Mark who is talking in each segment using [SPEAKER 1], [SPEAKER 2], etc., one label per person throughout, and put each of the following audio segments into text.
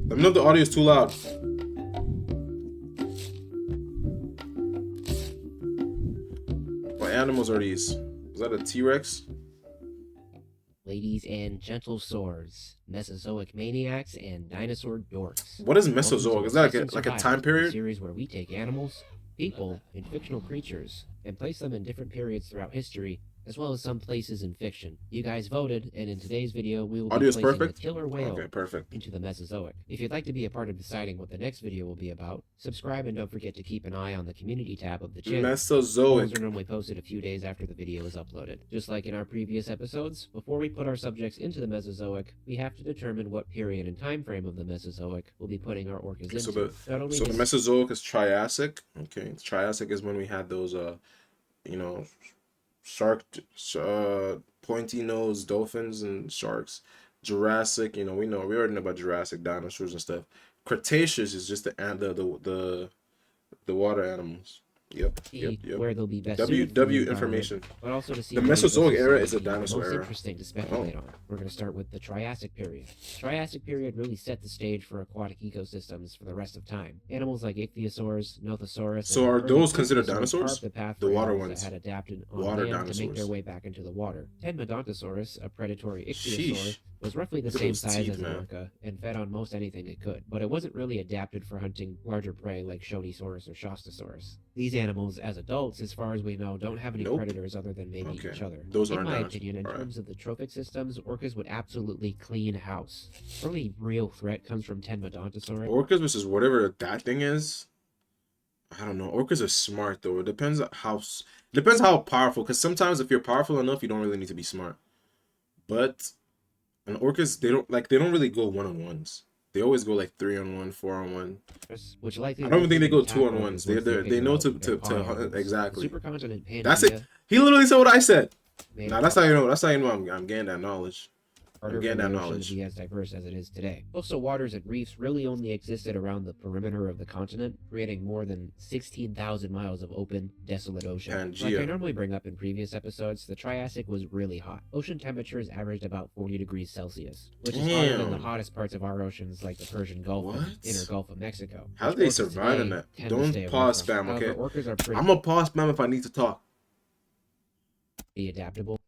[SPEAKER 1] Let me know if the audio is too loud. What animals are these? Is that a T-Rex?
[SPEAKER 2] Ladies and gentle swords, Mesozoic maniacs, and dinosaur dorks.
[SPEAKER 1] What is
[SPEAKER 2] Welcome to
[SPEAKER 1] Mesozoic? Is that
[SPEAKER 2] Assessing
[SPEAKER 1] like a time
[SPEAKER 2] Survivors, the
[SPEAKER 1] period?
[SPEAKER 2] series where we take animals, people, and fictional creatures and place them in different periods throughout history, as well as some places in fiction. You guys voted, and in today's video, we will be
[SPEAKER 1] Audio is
[SPEAKER 2] placing the
[SPEAKER 1] perfect?
[SPEAKER 2] killer whale
[SPEAKER 1] Okay, perfect.
[SPEAKER 2] into the Mesozoic. If you'd like to be a part of deciding what the next video will be about, subscribe and don't forget to keep an eye on the community tab of the channel. Polls are
[SPEAKER 1] Mesozoic.
[SPEAKER 2] normally posted a few days after the video is uploaded. Just like in our previous episodes, before we put our subjects into the Mesozoic, we have to determine what period and time frame of the Mesozoic we'll be putting our orcas into.
[SPEAKER 1] So the Mesozoic is Triassic. Okay, Triassic is when we had those you know, shark, pointy nose dolphins and sharks. Jurassic, you know, we already know about Jurassic dinosaurs and stuff. Cretaceous is just the water animals. Yep.
[SPEAKER 2] Where they'll be best
[SPEAKER 1] W information.
[SPEAKER 2] but also to see
[SPEAKER 1] The
[SPEAKER 2] what
[SPEAKER 1] Mesozoic era is a
[SPEAKER 2] would be
[SPEAKER 1] dinosaur
[SPEAKER 2] most
[SPEAKER 1] era.
[SPEAKER 2] interesting to speculate on. We're going to start with the Triassic period. Triassic period really set the stage for aquatic ecosystems for the rest of time. Animals like ichthyosaurs, nothosaurus.
[SPEAKER 1] So are those considered dinosaurs?
[SPEAKER 2] The path
[SPEAKER 1] The
[SPEAKER 2] for
[SPEAKER 1] water
[SPEAKER 2] animals
[SPEAKER 1] ones.
[SPEAKER 2] that had adapted on
[SPEAKER 1] Water
[SPEAKER 2] land to make
[SPEAKER 1] dinosaurs.
[SPEAKER 2] their way back into the water. Tenmodontosaurus, a predatory ichthyosaur,
[SPEAKER 1] Sheesh.
[SPEAKER 2] was roughly the
[SPEAKER 1] Look at
[SPEAKER 2] same
[SPEAKER 1] those
[SPEAKER 2] size
[SPEAKER 1] teeth,
[SPEAKER 2] as an
[SPEAKER 1] man.
[SPEAKER 2] orca and fed on most anything it could, but it wasn't really adapted for hunting larger prey like Shonisaurus or Shostosaurus. These animals, as adults, as far as we know, don't have any
[SPEAKER 1] Nope.
[SPEAKER 2] predators other than maybe each other.
[SPEAKER 1] Those
[SPEAKER 2] In
[SPEAKER 1] aren't
[SPEAKER 2] my
[SPEAKER 1] dinosaurs.
[SPEAKER 2] opinion, in
[SPEAKER 1] Alright.
[SPEAKER 2] terms of the trophic systems, orcas would absolutely clean house. Early real threat comes from Tenmodontosaurus.
[SPEAKER 1] Orcas versus whatever that thing is. I don't know. Orcas are smart though. It depends how powerful. Because sometimes if you're powerful enough, you don't really need to be smart. But and orcas, they don't really go 1-on-1s. They always go like 3-on-1, 4-on-1.
[SPEAKER 2] Which likely
[SPEAKER 1] I don't even think they go
[SPEAKER 2] attack
[SPEAKER 1] 2-on-1s.
[SPEAKER 2] orcas
[SPEAKER 1] They know
[SPEAKER 2] once
[SPEAKER 1] to
[SPEAKER 2] they're pawing orcas.
[SPEAKER 1] exactly.
[SPEAKER 2] The supercontinent Pangaea
[SPEAKER 1] That's it. He literally said what I said.
[SPEAKER 2] made
[SPEAKER 1] Nah,
[SPEAKER 2] it
[SPEAKER 1] that's how you know. That's how you know I'm getting that knowledge.
[SPEAKER 2] harder
[SPEAKER 1] getting
[SPEAKER 2] for
[SPEAKER 1] that
[SPEAKER 2] the ocean
[SPEAKER 1] knowledge.
[SPEAKER 2] to be as diverse as it is today. Coastal waters and reefs really only existed around the perimeter of the continent, creating more than 16,000 miles of open, desolate ocean. Like I
[SPEAKER 1] Pangaea.
[SPEAKER 2] normally bring up in previous episodes, the Triassic was really hot. Ocean temperatures averaged about 40 degrees Celsius, which is hotter than the
[SPEAKER 1] Damn.
[SPEAKER 2] hottest parts of our oceans like the Persian Gulf and
[SPEAKER 1] What?
[SPEAKER 2] inner Gulf of Mexico.
[SPEAKER 1] How
[SPEAKER 2] which
[SPEAKER 1] did they
[SPEAKER 2] orcas
[SPEAKER 1] survive in
[SPEAKER 2] today
[SPEAKER 1] that?
[SPEAKER 2] tend to
[SPEAKER 1] Don't
[SPEAKER 2] stay away
[SPEAKER 1] pause
[SPEAKER 2] from.
[SPEAKER 1] spam, okay?
[SPEAKER 2] However, orcas are pretty
[SPEAKER 1] I'm gonna pause spam if I need to talk.
[SPEAKER 2] adaptable,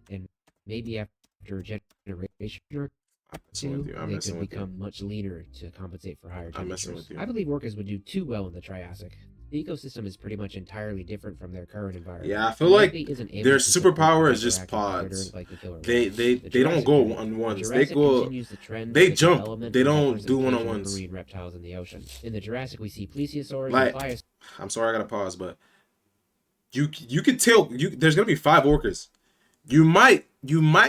[SPEAKER 2] and maybe after a generation or
[SPEAKER 1] I'm messing with you. I'm
[SPEAKER 2] they
[SPEAKER 1] messing
[SPEAKER 2] could
[SPEAKER 1] with you.
[SPEAKER 2] become much leaner to compensate for higher
[SPEAKER 1] I'm messing
[SPEAKER 2] temperatures.
[SPEAKER 1] with you.
[SPEAKER 2] I believe orcas would do too well in the Triassic. The ecosystem is pretty much entirely different from their current environment.
[SPEAKER 1] Yeah, I feel like their
[SPEAKER 2] support
[SPEAKER 1] superpower is
[SPEAKER 2] interactive
[SPEAKER 1] just pods.
[SPEAKER 2] predators like the killer
[SPEAKER 1] They
[SPEAKER 2] whale.
[SPEAKER 1] they
[SPEAKER 2] The
[SPEAKER 1] they don't
[SPEAKER 2] Jurassic
[SPEAKER 1] go
[SPEAKER 2] period.
[SPEAKER 1] on
[SPEAKER 2] The
[SPEAKER 1] ones. They
[SPEAKER 2] Jurassic
[SPEAKER 1] go.
[SPEAKER 2] continues the trend
[SPEAKER 1] They
[SPEAKER 2] of the
[SPEAKER 1] jump.
[SPEAKER 2] development
[SPEAKER 1] They
[SPEAKER 2] and
[SPEAKER 1] don't do
[SPEAKER 2] representation of
[SPEAKER 1] one-on-ones.
[SPEAKER 2] marine reptiles in the ocean. In the Jurassic, we see plesiosaurs
[SPEAKER 1] Like,
[SPEAKER 2] and pliosaurs.
[SPEAKER 1] I'm sorry, I gotta pause, but you could tell there's gonna be 5 orcas. You might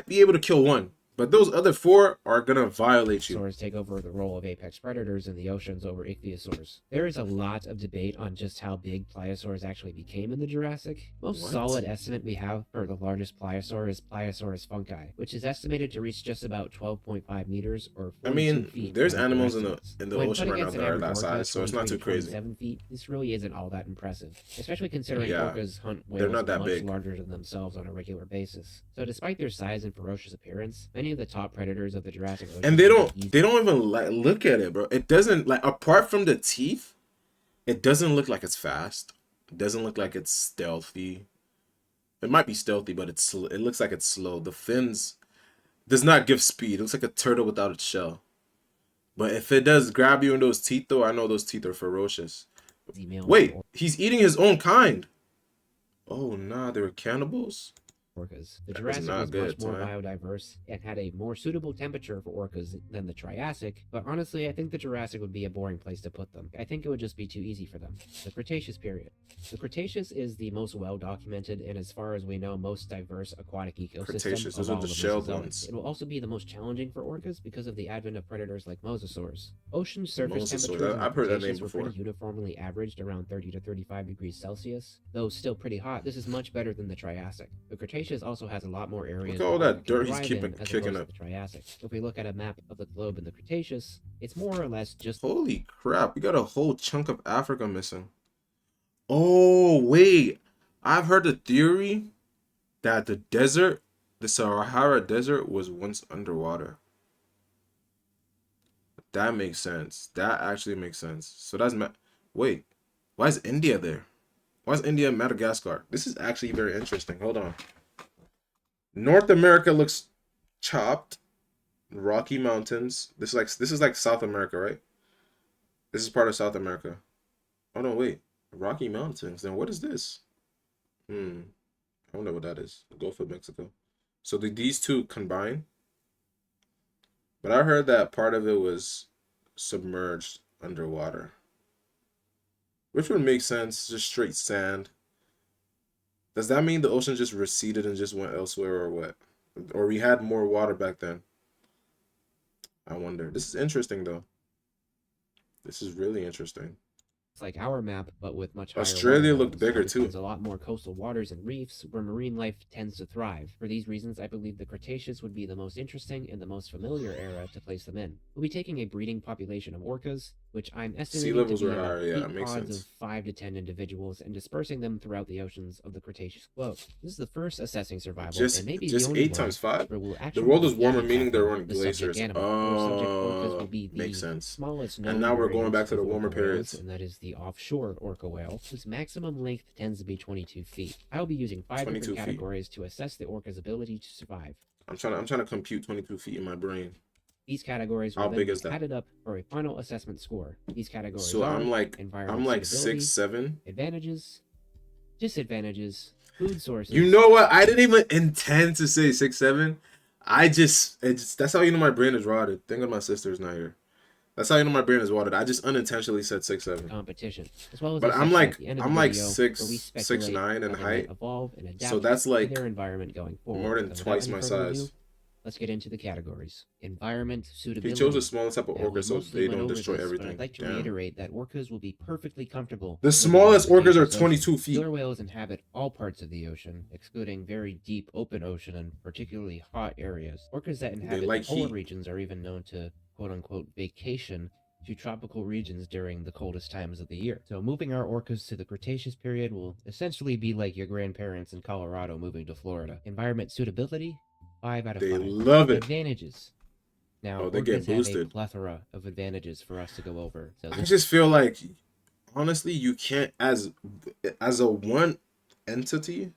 [SPEAKER 1] be able to kill one, but those other 4 are gonna violate you.
[SPEAKER 2] Take over the role of apex predators in the oceans over ichthyosaurs. There is a lot of debate on just how big pliosaurs actually became in the Jurassic. Most
[SPEAKER 1] What?
[SPEAKER 2] solid estimate we have for the largest pliosaur is Pliosaurus funki, which is estimated to reach just about 12.5 meters or 42
[SPEAKER 1] I mean,
[SPEAKER 2] feet.
[SPEAKER 1] there's
[SPEAKER 2] by other
[SPEAKER 1] animals
[SPEAKER 2] estimates.
[SPEAKER 1] in the
[SPEAKER 2] When
[SPEAKER 1] ocean
[SPEAKER 2] put
[SPEAKER 1] right now
[SPEAKER 2] against
[SPEAKER 1] that
[SPEAKER 2] an
[SPEAKER 1] are
[SPEAKER 2] average
[SPEAKER 1] that
[SPEAKER 2] orca,
[SPEAKER 1] size, so it's not
[SPEAKER 2] 23
[SPEAKER 1] too
[SPEAKER 2] to
[SPEAKER 1] crazy.
[SPEAKER 2] 27 feet, this really isn't all that impressive, especially considering
[SPEAKER 1] Yeah,
[SPEAKER 2] orcas hunt
[SPEAKER 1] they're
[SPEAKER 2] whales
[SPEAKER 1] not that
[SPEAKER 2] much
[SPEAKER 1] big.
[SPEAKER 2] larger than themselves on a regular basis. So despite their size and ferocious appearance, many of the top predators of the Jurassic Ocean
[SPEAKER 1] And they
[SPEAKER 2] would
[SPEAKER 1] don't
[SPEAKER 2] be easy
[SPEAKER 1] they don't even like look at it, bro. It doesn't like apart from the teeth, it doesn't look like it's fast. It doesn't look like it's stealthy. It might be stealthy, but it looks like it's slow. The fins does not give speed. It looks like a turtle without its shell. But if it does grab you in those teeth, though, I know those teeth are ferocious.
[SPEAKER 2] males
[SPEAKER 1] Wait, he's eating his own kind. Oh, nah, they were cannibals?
[SPEAKER 2] orcas. The
[SPEAKER 1] That was
[SPEAKER 2] Jurassic
[SPEAKER 1] not
[SPEAKER 2] was
[SPEAKER 1] good,
[SPEAKER 2] much more
[SPEAKER 1] man.
[SPEAKER 2] biodiverse and had a more suitable temperature for orcas than the Triassic, but honestly, I think the Jurassic would be a boring place to put them. I think it would just be too easy for them. The Cretaceous period. The Cretaceous is the most well-documented and, as far as we know, most diverse aquatic ecosystem
[SPEAKER 1] Cretaceous, those
[SPEAKER 2] of
[SPEAKER 1] are
[SPEAKER 2] all
[SPEAKER 1] the
[SPEAKER 2] the
[SPEAKER 1] shelled
[SPEAKER 2] Mesozoic.
[SPEAKER 1] ones.
[SPEAKER 2] It will also be the most challenging for orcas because of the advent of predators like mosasaurs. Ocean surface
[SPEAKER 1] Mosasaurs,
[SPEAKER 2] temperatures in the
[SPEAKER 1] I've heard that name
[SPEAKER 2] Cretaceous were
[SPEAKER 1] before.
[SPEAKER 2] pretty uniformly averaged around 30 to 35 degrees Celsius. Though still pretty hot, this is much better than the Triassic. The Cretaceous also has a lot more areas.
[SPEAKER 1] Look at all
[SPEAKER 2] where
[SPEAKER 1] that
[SPEAKER 2] orcas can
[SPEAKER 1] dirt he's
[SPEAKER 2] thrive
[SPEAKER 1] keeping
[SPEAKER 2] in, as
[SPEAKER 1] kicking
[SPEAKER 2] opposed
[SPEAKER 1] up.
[SPEAKER 2] to the Triassic. If we look at a map of the globe in the Cretaceous, it's more or less just
[SPEAKER 1] Holy crap, we got a whole chunk of Africa missing. Oh, wait. I've heard the theory that the Sahara Desert was once underwater. That makes sense. That actually makes sense. So that's wait, why is India there? Why is India and Madagascar? This is actually very interesting. Hold on. North America looks chopped. Rocky Mountains. This is like South America, right? This is part of South America. Oh no, wait. Rocky Mountains. Then what is this? Hmm. I don't know what that is. The Gulf of Mexico. So did these two combine? But I heard that part of it was submerged underwater, which would make sense. Just straight sand. Does that mean the ocean just receded and just went elsewhere, or what? Or we had more water back then? I wonder. This is interesting, though. This is really interesting.
[SPEAKER 2] It's like our map, but with much higher water
[SPEAKER 1] Australia looked
[SPEAKER 2] levels.
[SPEAKER 1] bigger,
[SPEAKER 2] This
[SPEAKER 1] too.
[SPEAKER 2] means a lot more coastal waters and reefs where marine life tends to thrive. For these reasons, I believe the Cretaceous would be the most interesting and the most familiar era to place them in. We'll be taking a breeding population of orcas, which I'm
[SPEAKER 1] Sea
[SPEAKER 2] estimating to
[SPEAKER 1] levels
[SPEAKER 2] be
[SPEAKER 1] were
[SPEAKER 2] about
[SPEAKER 1] higher. Yeah,
[SPEAKER 2] 8
[SPEAKER 1] it makes
[SPEAKER 2] pods of
[SPEAKER 1] sense.
[SPEAKER 2] 5 to 10 individuals and dispersing them throughout the oceans of the Cretaceous globe. This is the first assessing survival, and
[SPEAKER 1] Just
[SPEAKER 2] maybe the
[SPEAKER 1] just
[SPEAKER 2] only
[SPEAKER 1] eight
[SPEAKER 2] one
[SPEAKER 1] times five.
[SPEAKER 2] where we'll
[SPEAKER 1] The
[SPEAKER 2] actually
[SPEAKER 1] world is
[SPEAKER 2] be
[SPEAKER 1] warmer, meaning they're
[SPEAKER 2] tackling
[SPEAKER 1] running
[SPEAKER 2] the subject
[SPEAKER 1] glaciers.
[SPEAKER 2] animal. Our subject orcas will be
[SPEAKER 1] Makes
[SPEAKER 2] the
[SPEAKER 1] sense.
[SPEAKER 2] smallest
[SPEAKER 1] And
[SPEAKER 2] known
[SPEAKER 1] now we're going
[SPEAKER 2] variant
[SPEAKER 1] back to the
[SPEAKER 2] of
[SPEAKER 1] warmer
[SPEAKER 2] orca whales,
[SPEAKER 1] periods.
[SPEAKER 2] and that is the offshore orca whale, whose maximum length tends to be 22 feet. I'll be using 5 different
[SPEAKER 1] 22 feet.
[SPEAKER 2] categories to assess the orca's ability to survive.
[SPEAKER 1] I'm trying to compute 22 feet in my brain.
[SPEAKER 2] These categories will
[SPEAKER 1] How
[SPEAKER 2] then
[SPEAKER 1] big
[SPEAKER 2] be
[SPEAKER 1] is that?
[SPEAKER 2] added up for a final assessment score. These categories
[SPEAKER 1] So
[SPEAKER 2] are
[SPEAKER 1] I'm
[SPEAKER 2] environment
[SPEAKER 1] like six,
[SPEAKER 2] suitability,
[SPEAKER 1] seven.
[SPEAKER 2] advantages, disadvantages, food
[SPEAKER 1] You
[SPEAKER 2] sources.
[SPEAKER 1] know what? I didn't even intend to say 6'7". It's that's how you know my brain is rotted. Think of my sister's not here. That's how you know my brain is rotted. I just unintentionally said 6'7".
[SPEAKER 2] Competition, as well as a
[SPEAKER 1] But I'm
[SPEAKER 2] section at
[SPEAKER 1] like
[SPEAKER 2] the end of the
[SPEAKER 1] I'm like
[SPEAKER 2] video where we
[SPEAKER 1] six
[SPEAKER 2] speculate
[SPEAKER 1] nine in
[SPEAKER 2] how they might
[SPEAKER 1] height.
[SPEAKER 2] evolve and
[SPEAKER 1] So
[SPEAKER 2] adapt
[SPEAKER 1] that's
[SPEAKER 2] to their
[SPEAKER 1] like
[SPEAKER 2] environment going
[SPEAKER 1] more
[SPEAKER 2] forward.
[SPEAKER 1] than
[SPEAKER 2] So without
[SPEAKER 1] twice
[SPEAKER 2] any
[SPEAKER 1] my
[SPEAKER 2] further ado,
[SPEAKER 1] size.
[SPEAKER 2] let's get into the categories. Environment
[SPEAKER 1] He chose the
[SPEAKER 2] suitability.
[SPEAKER 1] smallest type of
[SPEAKER 2] Now,
[SPEAKER 1] orca
[SPEAKER 2] we
[SPEAKER 1] so
[SPEAKER 2] mostly
[SPEAKER 1] they
[SPEAKER 2] went
[SPEAKER 1] don't
[SPEAKER 2] over
[SPEAKER 1] destroy
[SPEAKER 2] this, but I'd
[SPEAKER 1] everything.
[SPEAKER 2] like to
[SPEAKER 1] Damn.
[SPEAKER 2] reiterate that orcas will be perfectly comfortable
[SPEAKER 1] The
[SPEAKER 2] living in the
[SPEAKER 1] smallest orcas are
[SPEAKER 2] Cretaceous ocean.
[SPEAKER 1] 22 feet.
[SPEAKER 2] Killer whales inhabit all parts of the ocean, excluding very deep open ocean and particularly hot areas. Orcas that
[SPEAKER 1] They
[SPEAKER 2] inhabit the
[SPEAKER 1] like
[SPEAKER 2] polar
[SPEAKER 1] heat.
[SPEAKER 2] regions are even known to quote-unquote vacation to tropical regions during the coldest times of the year. So moving our orcas to the Cretaceous period will essentially be like your grandparents in Colorado moving to Florida. Environment suitability, 5 out of
[SPEAKER 1] They
[SPEAKER 2] 5.
[SPEAKER 1] love it.
[SPEAKER 2] Advantages. Now,
[SPEAKER 1] Oh, they get
[SPEAKER 2] orcas have a
[SPEAKER 1] boosted.
[SPEAKER 2] plethora of advantages for us to go over. So
[SPEAKER 1] I just feel like honestly you can't as a one entity,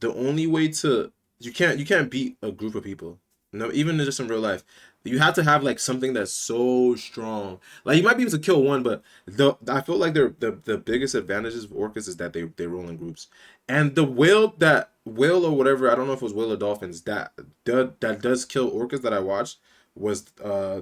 [SPEAKER 1] the only way to you can't beat a group of people. No, even just in real life, you have to have like something that's so strong. Like you might be able to kill one, but I feel like the biggest advantages of orcas is that they roll in groups. And the whale or whatever, I don't know if it was whale or dolphins that does kill orcas that I watched was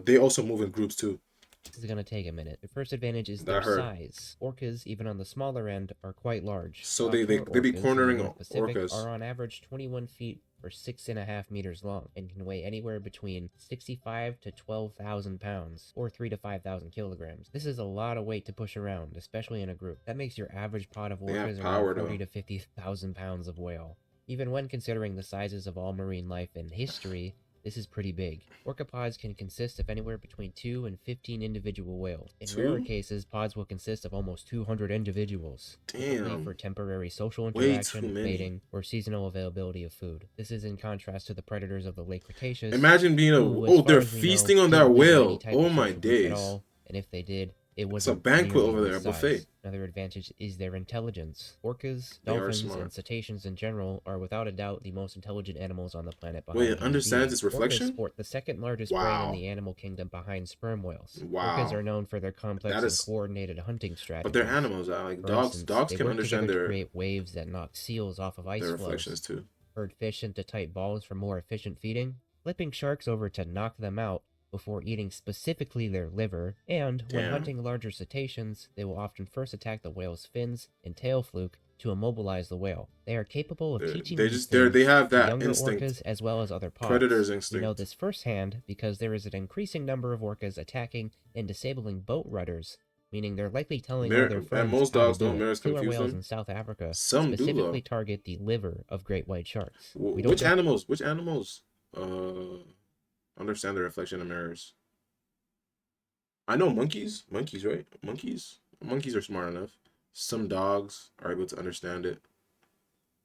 [SPEAKER 1] they also move in groups too.
[SPEAKER 2] this is going to take a minute. The first advantage is
[SPEAKER 1] That I
[SPEAKER 2] their
[SPEAKER 1] heard.
[SPEAKER 2] size. Orcas, even on the smaller end, are quite large.
[SPEAKER 1] So
[SPEAKER 2] Offshore
[SPEAKER 1] they be
[SPEAKER 2] orcas in the
[SPEAKER 1] cornering
[SPEAKER 2] North Pacific
[SPEAKER 1] orcas.
[SPEAKER 2] are on average 21 feet or 6.5 meters long and can weigh anywhere between 65 to 12,000 pounds or 3 to 5,000 kilograms. This is a lot of weight to push around, especially in a group. That makes your average pod of
[SPEAKER 1] They have
[SPEAKER 2] orcas around
[SPEAKER 1] power
[SPEAKER 2] 40
[SPEAKER 1] though.
[SPEAKER 2] to 50,000 pounds of whale. Even when considering the sizes of all marine life in history, this is pretty big. Orca pods can consist of anywhere between 2 and 15 individual whales. In rarer
[SPEAKER 1] Two?
[SPEAKER 2] cases, pods will consist of almost 200 individuals, typically for
[SPEAKER 1] Damn.
[SPEAKER 2] temporary social
[SPEAKER 1] Way too
[SPEAKER 2] interaction,
[SPEAKER 1] many.
[SPEAKER 2] mating, or seasonal availability of food. This is in contrast to the predators of the late Cretaceous,
[SPEAKER 1] Imagine being
[SPEAKER 2] who, as
[SPEAKER 1] oh,
[SPEAKER 2] far
[SPEAKER 1] they're
[SPEAKER 2] as we know,
[SPEAKER 1] feasting on that
[SPEAKER 2] didn't live in any
[SPEAKER 1] whale.
[SPEAKER 2] type
[SPEAKER 1] Oh
[SPEAKER 2] of
[SPEAKER 1] my
[SPEAKER 2] social group at
[SPEAKER 1] days.
[SPEAKER 2] all, and if they did, it
[SPEAKER 1] It's a
[SPEAKER 2] wasn't
[SPEAKER 1] banquet
[SPEAKER 2] nearly
[SPEAKER 1] over there,
[SPEAKER 2] this
[SPEAKER 1] a buffet.
[SPEAKER 2] size. Another advantage is their intelligence. Orcas,
[SPEAKER 1] They are
[SPEAKER 2] dolphins, and
[SPEAKER 1] smart.
[SPEAKER 2] cetaceans in general are without a doubt the most intelligent animals on the planet
[SPEAKER 1] Wait,
[SPEAKER 2] behind
[SPEAKER 1] it
[SPEAKER 2] human
[SPEAKER 1] understands
[SPEAKER 2] beings.
[SPEAKER 1] its
[SPEAKER 2] Orcas
[SPEAKER 1] reflection?
[SPEAKER 2] sport the second largest brain in
[SPEAKER 1] Wow.
[SPEAKER 2] the animal kingdom behind sperm whales. Orcas
[SPEAKER 1] Wow.
[SPEAKER 2] are known for their
[SPEAKER 1] That
[SPEAKER 2] complex and
[SPEAKER 1] is
[SPEAKER 2] coordinated hunting
[SPEAKER 1] but they're
[SPEAKER 2] strategies.
[SPEAKER 1] animals. Like
[SPEAKER 2] For
[SPEAKER 1] dogs.
[SPEAKER 2] instance,
[SPEAKER 1] Dogs
[SPEAKER 2] they
[SPEAKER 1] can
[SPEAKER 2] work together
[SPEAKER 1] understand
[SPEAKER 2] to create waves that knock seals off of ice
[SPEAKER 1] their
[SPEAKER 2] floes,
[SPEAKER 1] reflections too.
[SPEAKER 2] herd fish into tight balls for more efficient feeding, flipping sharks over to knock them out before eating specifically their liver, and when
[SPEAKER 1] Damn.
[SPEAKER 2] hunting larger cetaceans, they will often first attack the whale's fins and tail fluke to immobilize the whale. They are capable of teaching these
[SPEAKER 1] They
[SPEAKER 2] things
[SPEAKER 1] have
[SPEAKER 2] to
[SPEAKER 1] that
[SPEAKER 2] younger
[SPEAKER 1] instinct.
[SPEAKER 2] orcas as well as other
[SPEAKER 1] Predator's
[SPEAKER 2] pods. We know
[SPEAKER 1] instinct.
[SPEAKER 2] this firsthand because there is an increasing number of orcas attacking and disabling boat rudders, meaning they're likely telling all their
[SPEAKER 1] And
[SPEAKER 2] friends
[SPEAKER 1] most
[SPEAKER 2] how to
[SPEAKER 1] dogs
[SPEAKER 2] do
[SPEAKER 1] don't
[SPEAKER 2] it.
[SPEAKER 1] mirrors
[SPEAKER 2] Killer
[SPEAKER 1] confuse
[SPEAKER 2] whales
[SPEAKER 1] them.
[SPEAKER 2] in South Africa
[SPEAKER 1] Some do
[SPEAKER 2] specifically
[SPEAKER 1] though.
[SPEAKER 2] target the liver of great white sharks. We don't
[SPEAKER 1] Which
[SPEAKER 2] know.
[SPEAKER 1] animals? Which animals? Understand the reflection of mirrors. I know monkeys. Monkeys, right? Monkeys. Monkeys are smart enough. Some dogs are able to understand it.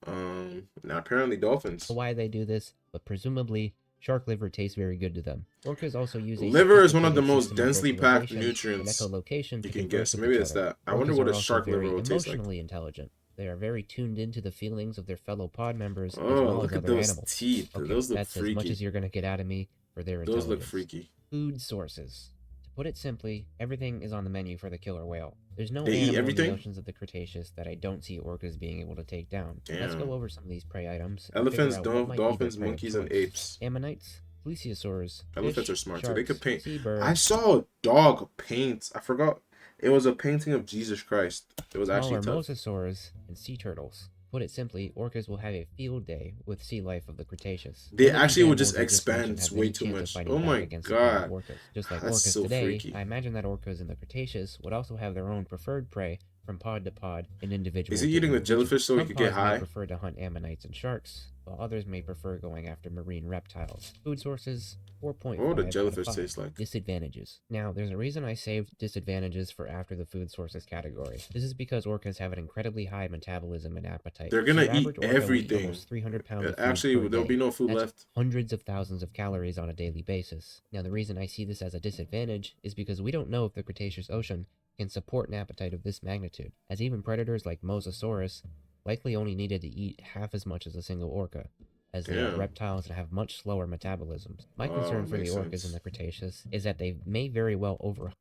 [SPEAKER 1] Now apparently dolphins.
[SPEAKER 2] Why they do this, but presumably Shark liver tastes very good to them. Orcas also use a
[SPEAKER 1] Liver is one of the
[SPEAKER 2] sophisticated
[SPEAKER 1] most
[SPEAKER 2] system of
[SPEAKER 1] densely packed
[SPEAKER 2] vocalization and
[SPEAKER 1] nutrients
[SPEAKER 2] echolocation
[SPEAKER 1] you
[SPEAKER 2] to
[SPEAKER 1] can
[SPEAKER 2] converse
[SPEAKER 1] get. So
[SPEAKER 2] with
[SPEAKER 1] maybe
[SPEAKER 2] each
[SPEAKER 1] it's
[SPEAKER 2] other.
[SPEAKER 1] that. I wonder
[SPEAKER 2] Orcas
[SPEAKER 1] what
[SPEAKER 2] are
[SPEAKER 1] a
[SPEAKER 2] also
[SPEAKER 1] shark liver
[SPEAKER 2] very
[SPEAKER 1] will taste like.
[SPEAKER 2] emotionally intelligent. They are very tuned into the feelings of their fellow pod members as
[SPEAKER 1] Oh,
[SPEAKER 2] well as
[SPEAKER 1] look at
[SPEAKER 2] other
[SPEAKER 1] those
[SPEAKER 2] animals.
[SPEAKER 1] teeth.
[SPEAKER 2] Okay,
[SPEAKER 1] Those look
[SPEAKER 2] that's as much
[SPEAKER 1] freaky.
[SPEAKER 2] as you're going to get out of me for their
[SPEAKER 1] Those look
[SPEAKER 2] intelligence.
[SPEAKER 1] freaky.
[SPEAKER 2] Food sources. To put it simply, everything is on the menu for the killer whale. There's no
[SPEAKER 1] They eat
[SPEAKER 2] animal in the
[SPEAKER 1] everything?
[SPEAKER 2] oceans of the Cretaceous that I don't see orcas being able to take down. Let's go
[SPEAKER 1] Damn.
[SPEAKER 2] over some of these prey items and figure
[SPEAKER 1] Elephants,
[SPEAKER 2] out what might be their
[SPEAKER 1] dolphins,
[SPEAKER 2] prey of
[SPEAKER 1] monkeys, and
[SPEAKER 2] choice.
[SPEAKER 1] apes.
[SPEAKER 2] Ammonites, plesiosaurs,
[SPEAKER 1] Elephants are
[SPEAKER 2] fish,
[SPEAKER 1] smart too. They could
[SPEAKER 2] sharks,
[SPEAKER 1] paint. I
[SPEAKER 2] seabirds,
[SPEAKER 1] saw a dog paint. I forgot. It was a painting of Jesus Christ. It was actually
[SPEAKER 2] smaller
[SPEAKER 1] tough.
[SPEAKER 2] mosasaurs, and sea turtles. Put it simply, orcas will have a field day with sea life of the Cretaceous.
[SPEAKER 1] They
[SPEAKER 2] None of these
[SPEAKER 1] actually would
[SPEAKER 2] animals
[SPEAKER 1] just
[SPEAKER 2] I just mentioned
[SPEAKER 1] expand
[SPEAKER 2] have
[SPEAKER 1] way
[SPEAKER 2] any
[SPEAKER 1] too
[SPEAKER 2] chance of
[SPEAKER 1] much.
[SPEAKER 2] fighting
[SPEAKER 1] Oh
[SPEAKER 2] back
[SPEAKER 1] my
[SPEAKER 2] against the primitive
[SPEAKER 1] god.
[SPEAKER 2] orcas. Just like
[SPEAKER 1] That's
[SPEAKER 2] orcas
[SPEAKER 1] so
[SPEAKER 2] today,
[SPEAKER 1] freaky.
[SPEAKER 2] I imagine that orcas in the Cretaceous would also have their own preferred prey from pod to pod and individual
[SPEAKER 1] Is he
[SPEAKER 2] to
[SPEAKER 1] eating the
[SPEAKER 2] individual.
[SPEAKER 1] jellyfish so he
[SPEAKER 2] Some
[SPEAKER 1] could get
[SPEAKER 2] pods may
[SPEAKER 1] high?
[SPEAKER 2] prefer to hunt ammonites and sharks, while others may prefer going after marine reptiles. Food sources,
[SPEAKER 1] What
[SPEAKER 2] 4.5
[SPEAKER 1] would a
[SPEAKER 2] out of
[SPEAKER 1] jellyfish
[SPEAKER 2] 5.
[SPEAKER 1] taste like?
[SPEAKER 2] Disadvantages. Now, there's a reason I saved disadvantages for after the food sources category. This is because orcas have an incredibly high metabolism and appetite.
[SPEAKER 1] They're gonna
[SPEAKER 2] Your
[SPEAKER 1] eat
[SPEAKER 2] average orca will eat
[SPEAKER 1] everything.
[SPEAKER 2] almost 300 pounds of food
[SPEAKER 1] Actually,
[SPEAKER 2] per
[SPEAKER 1] there'll be
[SPEAKER 2] day.
[SPEAKER 1] no food
[SPEAKER 2] That's
[SPEAKER 1] left.
[SPEAKER 2] hundreds of thousands of calories on a daily basis. Now, the reason I see this as a disadvantage is because we don't know if the Cretaceous ocean can support an appetite of this magnitude, as even predators like Mosasaurus likely only needed to eat half as much as a single orca, as they are
[SPEAKER 1] Damn.
[SPEAKER 2] reptiles and have much slower metabolisms. My
[SPEAKER 1] Oh,
[SPEAKER 2] concern for the
[SPEAKER 1] makes
[SPEAKER 2] orcas in
[SPEAKER 1] sense.
[SPEAKER 2] the Cretaceous is that they may very well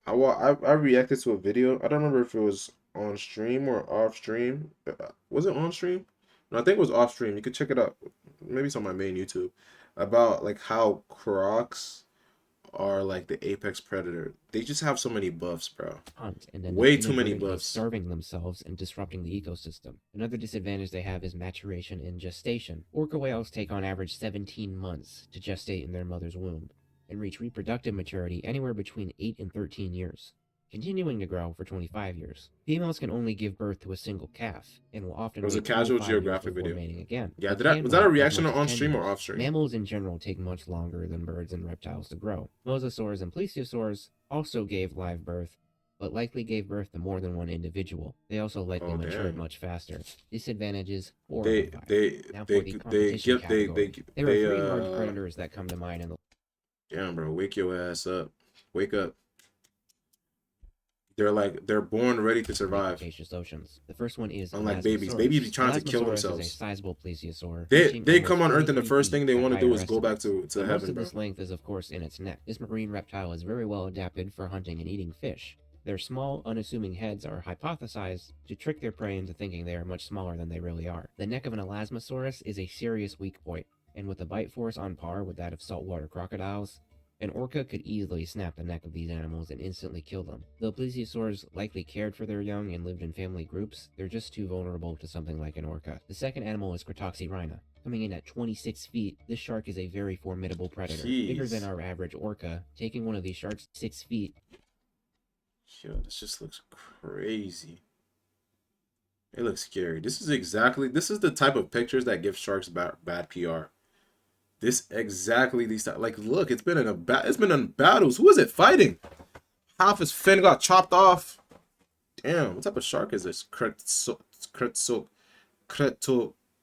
[SPEAKER 1] I reacted to a video. I don't remember if it was on stream or off stream. Was it on stream? No, I think it was off stream. You could check it out. Maybe it's on my main YouTube. About like how crocs are like the apex predator. They just have so many buffs, bro.
[SPEAKER 2] hunt and end up
[SPEAKER 1] Way too many
[SPEAKER 2] inadvertently
[SPEAKER 1] buffs.
[SPEAKER 2] starving themselves and disrupting the ecosystem. Another disadvantage they have is maturation and gestation. Orca whales take on average 17 months to gestate in their mother's womb and reach reproductive maturity anywhere between 8 and 13 years, continuing to grow for 25 years. Females can only give birth to a single calf and will
[SPEAKER 1] It
[SPEAKER 2] often
[SPEAKER 1] was a
[SPEAKER 2] wait
[SPEAKER 1] casual
[SPEAKER 2] 25 years
[SPEAKER 1] geographic
[SPEAKER 2] before
[SPEAKER 1] video.
[SPEAKER 2] mating again.
[SPEAKER 1] Yeah,
[SPEAKER 2] But
[SPEAKER 1] did I
[SPEAKER 2] can
[SPEAKER 1] was that a
[SPEAKER 2] wait as
[SPEAKER 1] reaction
[SPEAKER 2] much as
[SPEAKER 1] on
[SPEAKER 2] 10
[SPEAKER 1] stream or
[SPEAKER 2] years.
[SPEAKER 1] off stream?
[SPEAKER 2] Mammals in general take much longer than birds and reptiles to grow. Mosasaurs and plesiosaurs also gave live birth, but likely gave birth to more than one individual. They also likely
[SPEAKER 1] Oh
[SPEAKER 2] matured
[SPEAKER 1] damn.
[SPEAKER 2] much faster. Disadvantages 4 out
[SPEAKER 1] They
[SPEAKER 2] of 5.
[SPEAKER 1] they
[SPEAKER 2] Now for
[SPEAKER 1] they
[SPEAKER 2] the
[SPEAKER 1] they
[SPEAKER 2] competition
[SPEAKER 1] give
[SPEAKER 2] category. There are
[SPEAKER 1] they
[SPEAKER 2] 3 large predators that come to mind in the
[SPEAKER 1] damn bro, wake your ass up. Wake up. They're born ready to survive.
[SPEAKER 2] Cretaceous oceans. The first one is
[SPEAKER 1] Unlike babies.
[SPEAKER 2] Elasmosaurus.
[SPEAKER 1] Babies be trying to kill
[SPEAKER 2] Elasmosaurus is a
[SPEAKER 1] themselves.
[SPEAKER 2] sizable plesiosaur,
[SPEAKER 1] They
[SPEAKER 2] reaching
[SPEAKER 1] they
[SPEAKER 2] almost
[SPEAKER 1] come on Earth and the
[SPEAKER 2] 23
[SPEAKER 1] first
[SPEAKER 2] feet
[SPEAKER 1] thing they
[SPEAKER 2] at
[SPEAKER 1] want to do
[SPEAKER 2] higher
[SPEAKER 1] is go back
[SPEAKER 2] estimates.
[SPEAKER 1] to
[SPEAKER 2] But most
[SPEAKER 1] heaven,
[SPEAKER 2] of
[SPEAKER 1] bro.
[SPEAKER 2] this length is of course in its neck. This marine reptile is very well adapted for hunting and eating fish. Their small, unassuming heads are hypothesized to trick their prey into thinking they are much smaller than they really are. The neck of an Elasmosaurus is a serious weak point, and with a bite force on par with that of saltwater crocodiles, an orca could easily snap the neck of these animals and instantly kill them. Though plesiosaurs likely cared for their young and lived in family groups, they're just too vulnerable to something like an orca. The second animal is Cretoxyrhina. Coming in at 26 feet, this shark is a very formidable predator, bigger than
[SPEAKER 1] Jeez.
[SPEAKER 2] our average orca. Taking one of these sharks 6 feet
[SPEAKER 1] Yo, this just looks crazy. It looks scary. This is the type of pictures that give sharks bad PR. This exactly these like look, it's been in battles. Who is it fighting? Half his fin got chopped off. Damn, what type of shark is this?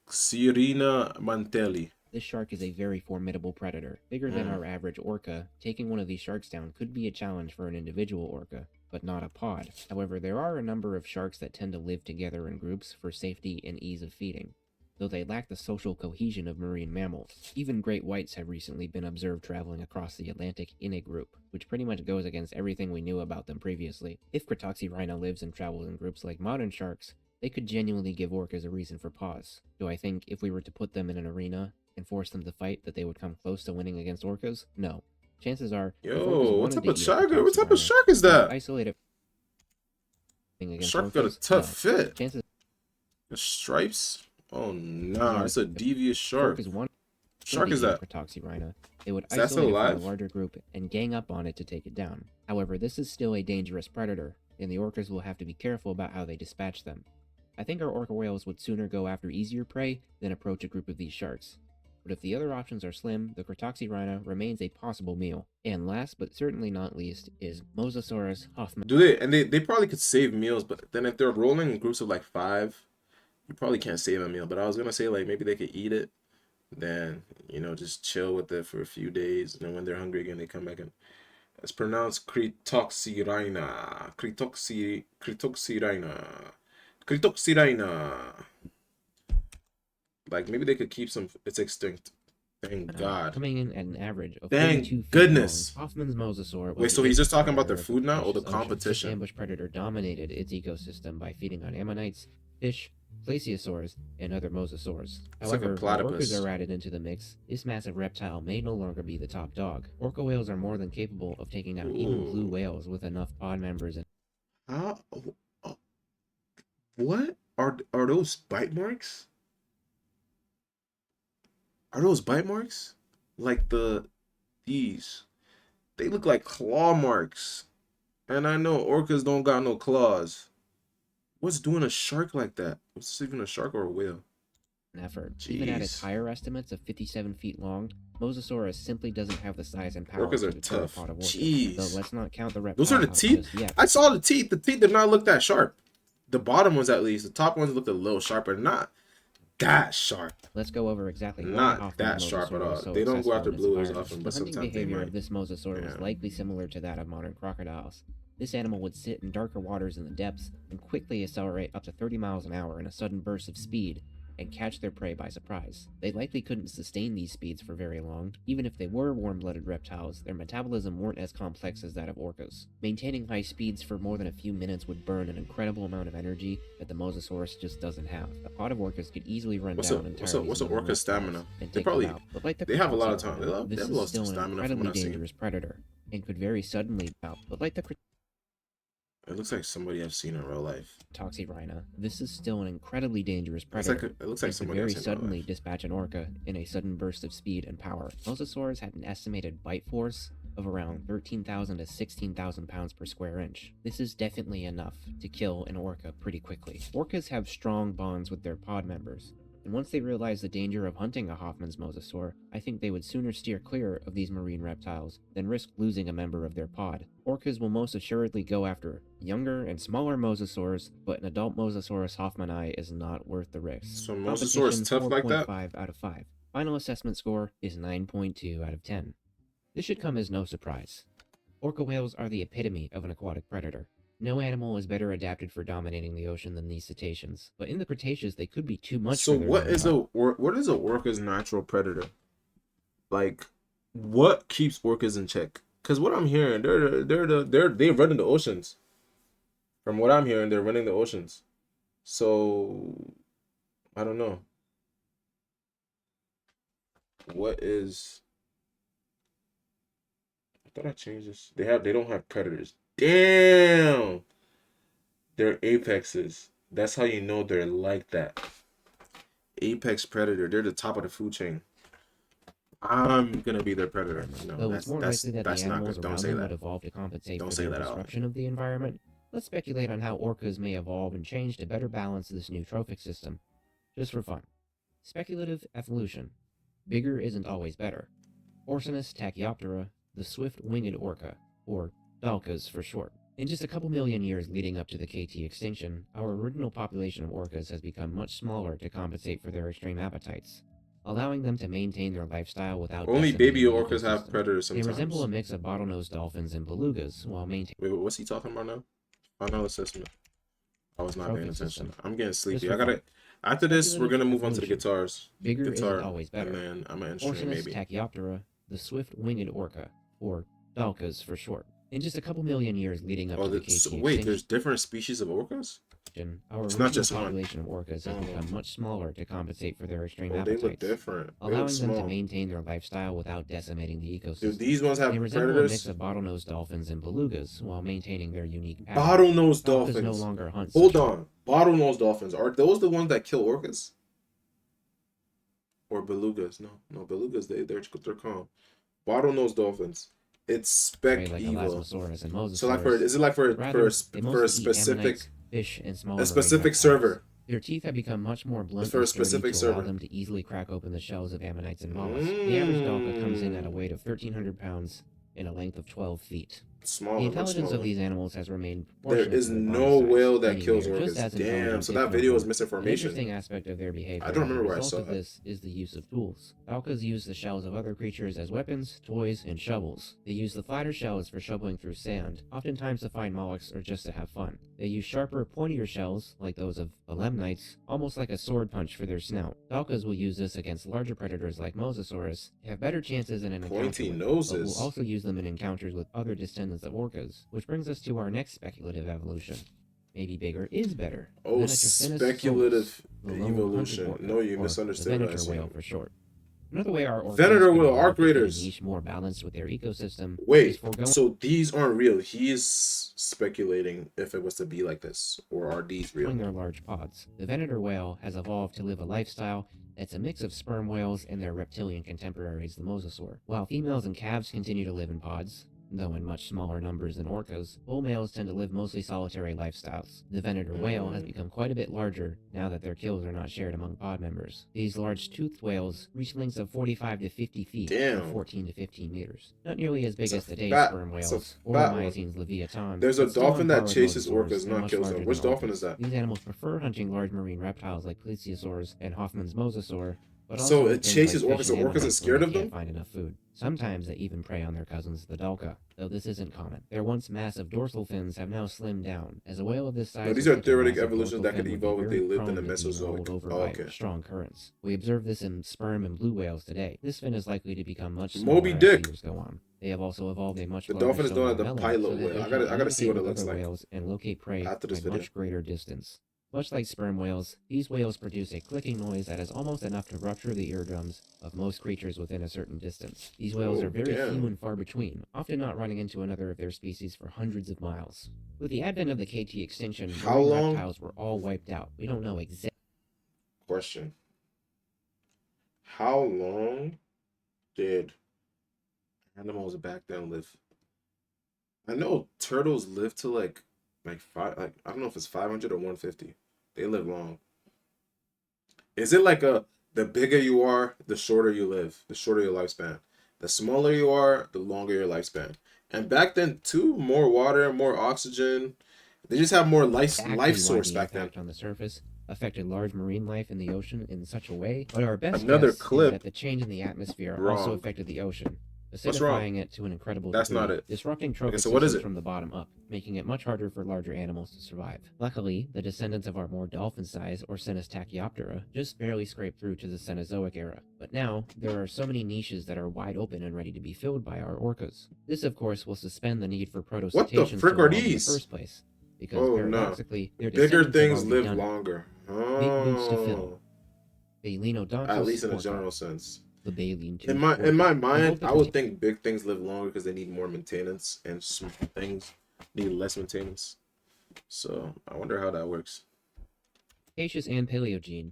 [SPEAKER 1] Cretoxyrina mantelli.
[SPEAKER 2] This shark is a very formidable predator, bigger than our average orca. Taking one of these sharks down could be a challenge for an individual orca, but not a pod. However, there are a number of sharks that tend to live together in groups for safety and ease of feeding, though they lack the social cohesion of marine mammals. Even great whites have recently been observed traveling across the Atlantic in a group, which pretty much goes against everything we knew about them previously. If Cretoxyrhina lives and travels in groups like modern sharks, they could genuinely give orcas a reason for pause. Do I think if we were to put them in an arena and force them to fight that they would come close to winning against orcas? No. Chances are, if orcas
[SPEAKER 1] Yo,
[SPEAKER 2] wanted to eat a
[SPEAKER 1] what type of
[SPEAKER 2] Cretoxyrhina,
[SPEAKER 1] shark is
[SPEAKER 2] they would
[SPEAKER 1] that?
[SPEAKER 2] isolate it against
[SPEAKER 1] Shark got a
[SPEAKER 2] orcas?
[SPEAKER 1] tough
[SPEAKER 2] No.
[SPEAKER 1] fit.
[SPEAKER 2] Chances
[SPEAKER 1] The stripes? Oh nah,
[SPEAKER 2] are,
[SPEAKER 1] it's a
[SPEAKER 2] if
[SPEAKER 1] devious shark.
[SPEAKER 2] orcas wanted
[SPEAKER 1] Shark
[SPEAKER 2] to
[SPEAKER 1] is
[SPEAKER 2] eat a
[SPEAKER 1] that?
[SPEAKER 2] Cretoxyrhina, they would
[SPEAKER 1] Is that still
[SPEAKER 2] isolate it from a
[SPEAKER 1] alive?
[SPEAKER 2] larger group and gang up on it to take it down. However, this is still a dangerous predator, and the orcas will have to be careful about how they dispatch them. I think our orca whales would sooner go after easier prey than approach a group of these sharks. But if the other options are slim, the Cretoxyrhina remains a possible meal. And last but certainly not least is Mosasaurus hoffmanni.
[SPEAKER 1] Do they? And they probably could save meals, but then if they're rolling in groups of like 5, you probably can't save a meal. But I was gonna say like maybe they could eat it. Then, just chill with it for a few days. And then when they're hungry again, they come back and it's pronounced Kritoxirina. Kritoxirina. Kritoxirina. Like maybe they could keep some. It's extinct. Thank God.
[SPEAKER 2] Coming in at an average of 32
[SPEAKER 1] Thank
[SPEAKER 2] feet long,
[SPEAKER 1] goodness.
[SPEAKER 2] Hoffman's mosasaur
[SPEAKER 1] Wait,
[SPEAKER 2] was
[SPEAKER 1] so
[SPEAKER 2] the
[SPEAKER 1] he's just
[SPEAKER 2] apex
[SPEAKER 1] talking about
[SPEAKER 2] predator
[SPEAKER 1] their
[SPEAKER 2] of the
[SPEAKER 1] food now or the
[SPEAKER 2] Cretaceous ocean. This
[SPEAKER 1] competition?
[SPEAKER 2] ambush predator dominated its ecosystem by feeding on ammonites, fish, plesiosaurs, and other mosasaurs.
[SPEAKER 1] It's like a
[SPEAKER 2] However, when orcas
[SPEAKER 1] platypus.
[SPEAKER 2] are added into the mix, this massive reptile may no longer be the top dog. Orca whales are more than capable of taking down even blue
[SPEAKER 1] Ooh.
[SPEAKER 2] whales with enough pod members and
[SPEAKER 1] How? What are those bite marks? Are those bite marks? Like these? They look like claw marks. And I know orcas don't got no claws. What's doing a shark like that? What's even a shark or a whale?
[SPEAKER 2] effort. Even at its
[SPEAKER 1] Jeez.
[SPEAKER 2] higher estimates of 57 feet long, Mosasaurus simply doesn't have the size and power
[SPEAKER 1] Orcas
[SPEAKER 2] to
[SPEAKER 1] are
[SPEAKER 2] deter a
[SPEAKER 1] tough.
[SPEAKER 2] pod of orcas. Though
[SPEAKER 1] Jeez.
[SPEAKER 2] let's not count the
[SPEAKER 1] Those are
[SPEAKER 2] reptile
[SPEAKER 1] the
[SPEAKER 2] out
[SPEAKER 1] teeth?
[SPEAKER 2] just yet.
[SPEAKER 1] I saw the teeth. The teeth did not look that sharp. The bottom ones at least. The top ones looked a little sharper. Not that sharp.
[SPEAKER 2] Let's go over exactly why
[SPEAKER 1] Not
[SPEAKER 2] Hoffman's
[SPEAKER 1] that sharp at
[SPEAKER 2] mosasaur
[SPEAKER 1] all.
[SPEAKER 2] was so
[SPEAKER 1] They don't go
[SPEAKER 2] successful
[SPEAKER 1] after
[SPEAKER 2] in its
[SPEAKER 1] blue as
[SPEAKER 2] environment.
[SPEAKER 1] often,
[SPEAKER 2] The
[SPEAKER 1] but
[SPEAKER 2] hunting
[SPEAKER 1] sometimes they
[SPEAKER 2] behavior
[SPEAKER 1] might.
[SPEAKER 2] of this mosasaur was
[SPEAKER 1] Yeah.
[SPEAKER 2] likely similar to that of modern crocodiles. This animal would sit in darker waters in the depths and quickly accelerate up to 30 miles an hour in a sudden burst of speed and catch their prey by surprise. They likely couldn't sustain these speeds for very long. Even if they were warm-blooded reptiles, their metabolism weren't as complex as that of orcas. Maintaining high speeds for more than a few minutes would burn an incredible amount of energy that the mosasaurus just doesn't have. A pod of orcas could easily run down entirely
[SPEAKER 1] What's a
[SPEAKER 2] smaller
[SPEAKER 1] orca
[SPEAKER 2] reptiles
[SPEAKER 1] stamina?
[SPEAKER 2] and
[SPEAKER 1] They
[SPEAKER 2] take them
[SPEAKER 1] probably
[SPEAKER 2] out. But like the
[SPEAKER 1] they have a lot of time.
[SPEAKER 2] Cretaceous,
[SPEAKER 1] They
[SPEAKER 2] this
[SPEAKER 1] have a
[SPEAKER 2] is
[SPEAKER 1] lot of
[SPEAKER 2] still an
[SPEAKER 1] stamina from what
[SPEAKER 2] incredibly
[SPEAKER 1] I've seen.
[SPEAKER 2] dangerous predator and could very suddenly out. But like the
[SPEAKER 1] It looks like somebody I've seen in real life.
[SPEAKER 2] Toxirrhina, this is still an incredibly dangerous
[SPEAKER 1] It looks
[SPEAKER 2] predator.
[SPEAKER 1] like it looks like
[SPEAKER 2] and could
[SPEAKER 1] somebody I've
[SPEAKER 2] very
[SPEAKER 1] seen in real
[SPEAKER 2] suddenly
[SPEAKER 1] life.
[SPEAKER 2] dispatch an orca in a sudden burst of speed and power. Mosasaurs had an estimated bite force of around 13,000 to 16,000 pounds per square inch. This is definitely enough to kill an orca pretty quickly. Orcas have strong bonds with their pod members, and once they realize the danger of hunting a Hoffman's mosasaur, I think they would sooner steer clear of these marine reptiles than risk losing a member of their pod. Orcas will most assuredly go after younger and smaller mosasaurs, but an adult Mosasaurus hoffmanni is not worth the risk.
[SPEAKER 1] So Mosasaur is
[SPEAKER 2] Competition
[SPEAKER 1] tough like that?
[SPEAKER 2] 4.5 out of 5. Final assessment score is 9.2 out of 10. This should come as no surprise. Orca whales are the epitome of an aquatic predator. No animal is better adapted for dominating the ocean than these cetaceans, but in the Cretaceous they could be too much
[SPEAKER 1] So
[SPEAKER 2] for their
[SPEAKER 1] what
[SPEAKER 2] own
[SPEAKER 1] is what is a orca's natural predator? Like, what keeps orcas in check? Because what I'm hearing, they run in the oceans. From what I'm hearing, they're running the oceans. So I don't know. What is? I thought I changed this. They don't have predators. Damn, they're apexes. That's how you know they're like that. Apex predator. They're the top of the food chain. I'm gonna be their predator. No,
[SPEAKER 2] Though it's more likely that the
[SPEAKER 1] that's not
[SPEAKER 2] animals
[SPEAKER 1] good. Don't
[SPEAKER 2] around
[SPEAKER 1] say
[SPEAKER 2] them would
[SPEAKER 1] that.
[SPEAKER 2] evolve to compensate
[SPEAKER 1] Don't
[SPEAKER 2] for
[SPEAKER 1] say
[SPEAKER 2] their
[SPEAKER 1] that out.
[SPEAKER 2] disruption of the environment, let's speculate on how orcas may evolve and change to better balance this new trophic system. Just for fun. Speculative evolution. Bigger isn't always better. Orcinus tachyoptera, the swift-winged orca, or Dalcas for short. In just a couple million years leading up to the KT extinction, our original population of orcas has become much smaller to compensate for their extreme appetites, allowing them to maintain their lifestyle without
[SPEAKER 1] Only
[SPEAKER 2] decimating
[SPEAKER 1] baby
[SPEAKER 2] the
[SPEAKER 1] orcas have
[SPEAKER 2] ecosystem.
[SPEAKER 1] predators
[SPEAKER 2] They resemble a
[SPEAKER 1] sometimes.
[SPEAKER 2] mix of bottlenose dolphins and belugas while maintaining
[SPEAKER 1] Wait, what's he talking about now? Final assessment. I was
[SPEAKER 2] the
[SPEAKER 1] not paying
[SPEAKER 2] trophic
[SPEAKER 1] attention.
[SPEAKER 2] system.
[SPEAKER 1] I'm getting
[SPEAKER 2] Just
[SPEAKER 1] sleepy.
[SPEAKER 2] for
[SPEAKER 1] I
[SPEAKER 2] fun.
[SPEAKER 1] gotta. After this, we're
[SPEAKER 2] Speculative
[SPEAKER 1] gonna move on to the
[SPEAKER 2] evolution.
[SPEAKER 1] guitars.
[SPEAKER 2] Bigger isn't
[SPEAKER 1] Guitar,
[SPEAKER 2] always
[SPEAKER 1] and
[SPEAKER 2] better.
[SPEAKER 1] then I'm an instrument
[SPEAKER 2] Orcinus
[SPEAKER 1] maybe.
[SPEAKER 2] tachyoptera, the swift-winged orca, or Dalcas for short. In just a couple million years leading up
[SPEAKER 1] Oh,
[SPEAKER 2] to the KT
[SPEAKER 1] so,
[SPEAKER 2] extinction,
[SPEAKER 1] wait. There's different species of orcas.
[SPEAKER 2] our
[SPEAKER 1] It's not
[SPEAKER 2] original
[SPEAKER 1] just one.
[SPEAKER 2] population of orcas has become much smaller to compensate for their extreme
[SPEAKER 1] Oh, they look
[SPEAKER 2] appetites,
[SPEAKER 1] different. They look
[SPEAKER 2] allowing them to
[SPEAKER 1] small.
[SPEAKER 2] maintain their lifestyle without decimating the
[SPEAKER 1] Do
[SPEAKER 2] ecosystem.
[SPEAKER 1] these ones
[SPEAKER 2] They
[SPEAKER 1] have
[SPEAKER 2] resemble a mix
[SPEAKER 1] predators?
[SPEAKER 2] of bottlenose dolphins and belugas while maintaining their unique pattern.
[SPEAKER 1] Bottlenose
[SPEAKER 2] Dalcas no
[SPEAKER 1] dolphins.
[SPEAKER 2] longer hunt
[SPEAKER 1] Hold
[SPEAKER 2] such
[SPEAKER 1] on. Bottlenose dolphins. Are those the ones that kill orcas? Or belugas? No, no, belugas. They're calm. Bottlenose dolphins. It's
[SPEAKER 2] prey
[SPEAKER 1] spec
[SPEAKER 2] like
[SPEAKER 1] evil.
[SPEAKER 2] Elasmosaurus and
[SPEAKER 1] So like for
[SPEAKER 2] Mosasaurus.
[SPEAKER 1] is it like for
[SPEAKER 2] Rather, they
[SPEAKER 1] for a
[SPEAKER 2] mostly eat
[SPEAKER 1] specific
[SPEAKER 2] ammonites, fish, and smaller
[SPEAKER 1] a
[SPEAKER 2] marine
[SPEAKER 1] specific
[SPEAKER 2] reptiles.
[SPEAKER 1] server?
[SPEAKER 2] Their teeth have become much more
[SPEAKER 1] It's
[SPEAKER 2] blunt
[SPEAKER 1] for
[SPEAKER 2] and
[SPEAKER 1] a
[SPEAKER 2] sturdy
[SPEAKER 1] specific
[SPEAKER 2] to allow
[SPEAKER 1] server.
[SPEAKER 2] them to easily crack open the shells of ammonites and mollusks. The average Dalca comes in at a weight of 1,300 pounds and a length of 12 feet. The
[SPEAKER 1] Smaller, much
[SPEAKER 2] intelligence of
[SPEAKER 1] smaller.
[SPEAKER 2] these animals has remained
[SPEAKER 1] There
[SPEAKER 2] proportionate
[SPEAKER 1] is
[SPEAKER 2] to their body
[SPEAKER 1] no
[SPEAKER 2] size,
[SPEAKER 1] whale that
[SPEAKER 2] meaning they
[SPEAKER 1] kills
[SPEAKER 2] are just
[SPEAKER 1] orcas.
[SPEAKER 2] as
[SPEAKER 1] Damn.
[SPEAKER 2] intelligent,
[SPEAKER 1] So
[SPEAKER 2] if
[SPEAKER 1] that
[SPEAKER 2] not
[SPEAKER 1] video is
[SPEAKER 2] more. An
[SPEAKER 1] misinformation.
[SPEAKER 2] interesting aspect of their
[SPEAKER 1] I
[SPEAKER 2] behavior
[SPEAKER 1] don't
[SPEAKER 2] as a
[SPEAKER 1] remember where I
[SPEAKER 2] result
[SPEAKER 1] saw
[SPEAKER 2] of
[SPEAKER 1] that.
[SPEAKER 2] this is the use of tools. Orcas use the shells of other creatures as weapons, toys, and shovels. They use the flatter shells for shoveling through sand, oftentimes to find mollusks or just to have fun. They use sharper, pointier shells, like those of belemnites, almost like a sword punch for their snout. Orcas will use this against larger predators like Mosasaurus. They have better chances in an encounter
[SPEAKER 1] Pointy
[SPEAKER 2] with, but will
[SPEAKER 1] noses.
[SPEAKER 2] also use them in encounters with other descendants of orcas, which brings us to our next speculative evolution. Maybe bigger is better.
[SPEAKER 1] Oh,
[SPEAKER 2] Venetrophenosaurus,
[SPEAKER 1] speculative
[SPEAKER 2] the lone hunted
[SPEAKER 1] evolution.
[SPEAKER 2] orca,
[SPEAKER 1] No, you
[SPEAKER 2] or the
[SPEAKER 1] misunderstood what I
[SPEAKER 2] venator whale
[SPEAKER 1] said.
[SPEAKER 2] for short. Another way our orcas
[SPEAKER 1] Venator
[SPEAKER 2] can
[SPEAKER 1] whale
[SPEAKER 2] evolve
[SPEAKER 1] arc
[SPEAKER 2] to fit a
[SPEAKER 1] raiders.
[SPEAKER 2] niche more balanced with their ecosystem is
[SPEAKER 1] Wait,
[SPEAKER 2] foregoing
[SPEAKER 1] so these aren't real. He's speculating if it was to be like this, or are these real?
[SPEAKER 2] their large pods. The venator whale has evolved to live a lifestyle that's a mix of sperm whales and their reptilian contemporaries, the mosasaur. While females and calves continue to live in pods, though in much smaller numbers than orcas, bull males tend to live mostly solitary lifestyles. The venator whale has become quite a bit larger now that their kills are not shared among pod members. These large toothed whales reach lengths of 45 to 50 feet, or
[SPEAKER 1] Damn,
[SPEAKER 2] 14 to 15 meters. Not nearly as big
[SPEAKER 1] it's a
[SPEAKER 2] as today's
[SPEAKER 1] fat,
[SPEAKER 2] sperm
[SPEAKER 1] it's a
[SPEAKER 2] whales or
[SPEAKER 1] fat one.
[SPEAKER 2] Miacene's leviathans,
[SPEAKER 1] There's a
[SPEAKER 2] but still on
[SPEAKER 1] dolphin
[SPEAKER 2] par
[SPEAKER 1] that
[SPEAKER 2] with
[SPEAKER 1] chases
[SPEAKER 2] mosasaurs
[SPEAKER 1] orcas,
[SPEAKER 2] and
[SPEAKER 1] not
[SPEAKER 2] much
[SPEAKER 1] kills them.
[SPEAKER 2] larger than
[SPEAKER 1] Which dolphin is
[SPEAKER 2] orcas.
[SPEAKER 1] that?
[SPEAKER 2] These animals prefer hunting large marine reptiles like plesiosaurs and Hoffman's mosasaur, but
[SPEAKER 1] So
[SPEAKER 2] also
[SPEAKER 1] it
[SPEAKER 2] eat things like
[SPEAKER 1] chases
[SPEAKER 2] fish
[SPEAKER 1] orcas, so
[SPEAKER 2] and
[SPEAKER 1] orcas are
[SPEAKER 2] ammonite when
[SPEAKER 1] scared
[SPEAKER 2] they
[SPEAKER 1] of
[SPEAKER 2] can't
[SPEAKER 1] them?
[SPEAKER 2] find enough food. Sometimes they even prey on their cousins, the dalca, though this isn't common. Their once massive dorsal fins have now slimmed down, as a whale of this
[SPEAKER 1] No,
[SPEAKER 2] size
[SPEAKER 1] these
[SPEAKER 2] with
[SPEAKER 1] are
[SPEAKER 2] such a
[SPEAKER 1] theoretic
[SPEAKER 2] massive
[SPEAKER 1] evolutions
[SPEAKER 2] dorsal
[SPEAKER 1] that could
[SPEAKER 2] fin would be
[SPEAKER 1] evolve if they
[SPEAKER 2] very
[SPEAKER 1] lived in the
[SPEAKER 2] prone to being rolled
[SPEAKER 1] Mesozoic.
[SPEAKER 2] over
[SPEAKER 1] Oh,
[SPEAKER 2] by
[SPEAKER 1] okay.
[SPEAKER 2] strong currents. We observe this in sperm and blue whales today. This fin is likely to become much
[SPEAKER 1] Moby
[SPEAKER 2] smaller as the
[SPEAKER 1] Dick.
[SPEAKER 2] years go on. They have also evolved a much
[SPEAKER 1] The
[SPEAKER 2] larger
[SPEAKER 1] dolphin is known
[SPEAKER 2] sonar
[SPEAKER 1] as the
[SPEAKER 2] melon so
[SPEAKER 1] pilot
[SPEAKER 2] that
[SPEAKER 1] whale.
[SPEAKER 2] they
[SPEAKER 1] I
[SPEAKER 2] can
[SPEAKER 1] gotta see
[SPEAKER 2] communicate
[SPEAKER 1] what it
[SPEAKER 2] with
[SPEAKER 1] looks
[SPEAKER 2] other
[SPEAKER 1] like
[SPEAKER 2] whales and locate prey
[SPEAKER 1] after
[SPEAKER 2] at
[SPEAKER 1] this
[SPEAKER 2] a
[SPEAKER 1] video.
[SPEAKER 2] much greater distance. Much like sperm whales, these whales produce a clicking noise that is almost enough to rupture the eardrums of most creatures within a certain distance. These whales are
[SPEAKER 1] Oh,
[SPEAKER 2] very few
[SPEAKER 1] damn.
[SPEAKER 2] and far between, often not running into another of their species for hundreds of miles. With the advent of the KT extinction,
[SPEAKER 1] How
[SPEAKER 2] marine
[SPEAKER 1] long?
[SPEAKER 2] reptiles were all wiped out. We don't know exactly.
[SPEAKER 1] Question. How long did animals back then live? I know turtles live to like five, like I don't know if it's 500 or 150. They live long. Is it like a the bigger you are, the shorter you live, the shorter your lifespan. The smaller you are, the longer your lifespan. And back then too, more water, more oxygen. They just have more life
[SPEAKER 2] Why
[SPEAKER 1] source
[SPEAKER 2] the
[SPEAKER 1] back then.
[SPEAKER 2] impact on the surface affected large marine life in the ocean in such a way, but our best
[SPEAKER 1] Another
[SPEAKER 2] guess is that
[SPEAKER 1] clip
[SPEAKER 2] the change in the atmosphere also
[SPEAKER 1] wrong.
[SPEAKER 2] affected the ocean,
[SPEAKER 1] What's wrong?
[SPEAKER 2] acidifying it to an incredible
[SPEAKER 1] That's not
[SPEAKER 2] degree,
[SPEAKER 1] it.
[SPEAKER 2] disrupting
[SPEAKER 1] Okay,
[SPEAKER 2] trophic
[SPEAKER 1] so what is
[SPEAKER 2] systems
[SPEAKER 1] it?
[SPEAKER 2] from the bottom up, making it much harder for larger animals to survive. Luckily, the descendants of our more dolphin-sized Orcinus tachyoptera just barely scraped through to the Cenozoic era. But now, there are so many niches that are wide open and ready to be filled by our orcas. This, of course, will suspend the need for
[SPEAKER 1] What the
[SPEAKER 2] protocetaceans to
[SPEAKER 1] frick are
[SPEAKER 2] evolve in the
[SPEAKER 1] these?
[SPEAKER 2] first place, because
[SPEAKER 1] Oh no.
[SPEAKER 2] paradoxically, their
[SPEAKER 1] Bigger
[SPEAKER 2] descendants have
[SPEAKER 1] things
[SPEAKER 2] already
[SPEAKER 1] live
[SPEAKER 2] done it.
[SPEAKER 1] longer.
[SPEAKER 2] Big boots to fill.
[SPEAKER 1] Oh. At
[SPEAKER 2] Balenodontus
[SPEAKER 1] least in a
[SPEAKER 2] orca,
[SPEAKER 1] general sense.
[SPEAKER 2] the baleen
[SPEAKER 1] In
[SPEAKER 2] toothed
[SPEAKER 1] my
[SPEAKER 2] orca. They
[SPEAKER 1] mind,
[SPEAKER 2] hope to
[SPEAKER 1] I would
[SPEAKER 2] continue
[SPEAKER 1] think big things live longer because they need more maintenance, and small things need less maintenance. So I wonder how that works.
[SPEAKER 2] Cretaceous and Paleogene.